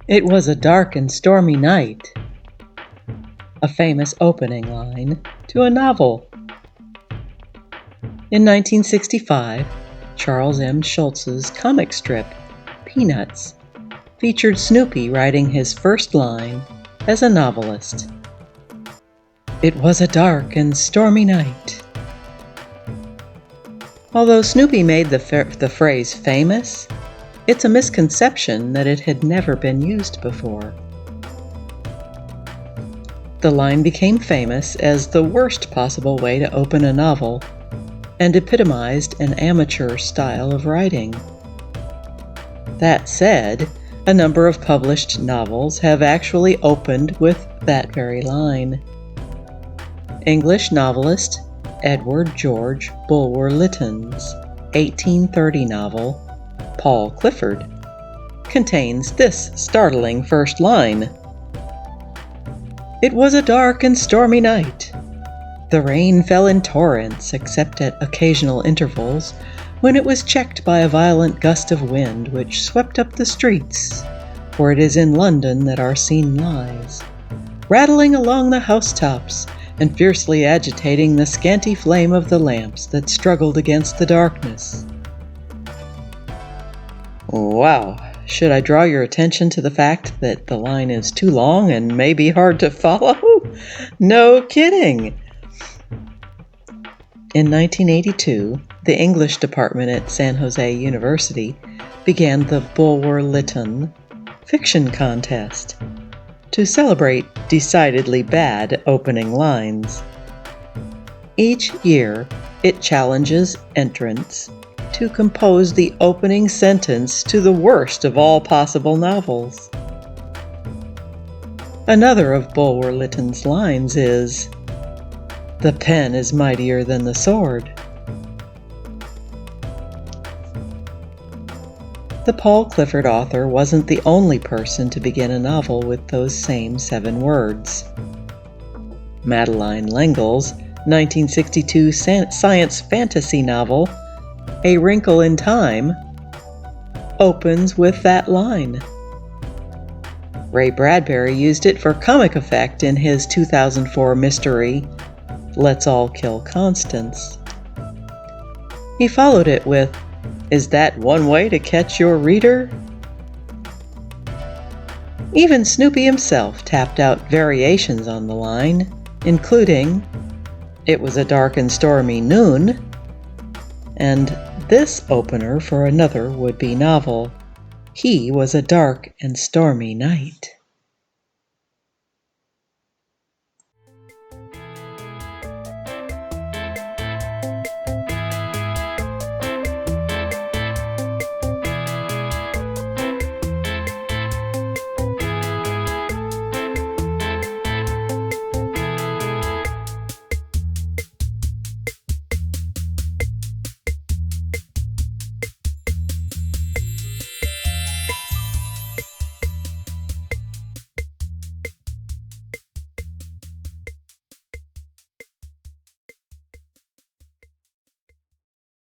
It was a dark and stormy night. A famous opening line to a novel. In 1965, Charles M. Schulz's comic strip, Peanuts, featured Snoopy writing his first line as a novelist. It was a dark and stormy night. Although Snoopy made the phrase famous, it's a misconception that it had never been used before. The line became famous as the worst possible way to open a novel and epitomized an amateur style of writing. That said, a number of published novels have actually opened with that very line. English novelist Edward George Bulwer-Lytton's 1830 novel, Paul Clifford, contains this startling first line. It was a dark and stormy night. The rain fell in torrents, except at occasional intervals, when it was checked by a violent gust of wind which swept up the streets, for it is in London that our scene lies, rattling along the housetops and fiercely agitating the scanty flame of the lamps that struggled against the darkness. Wow, should I draw your attention to the fact that the line is too long and may be hard to follow? No kidding! In 1982, the English department at San Jose University began the Bulwer-Lytton Fiction Contest to celebrate decidedly bad opening lines. Each year, it challenges entrants to compose the opening sentence to the worst of all possible novels. Another of Bulwer-Lytton's lines is, "The pen is mightier than the sword." The Paul Clifford author wasn't the only person to begin a novel with those same 7 words. Madeline L'Engle's 1962 science fantasy novel, A Wrinkle in Time, opens with that line. Ray Bradbury used it for comic effect in his 2004 mystery, Let's All Kill Constance. He followed it with, "Is that one way to catch your reader?" Even Snoopy himself tapped out variations on the line, including, "It was a dark and stormy noon," and this opener for another would-be novel, "He was a dark and stormy night."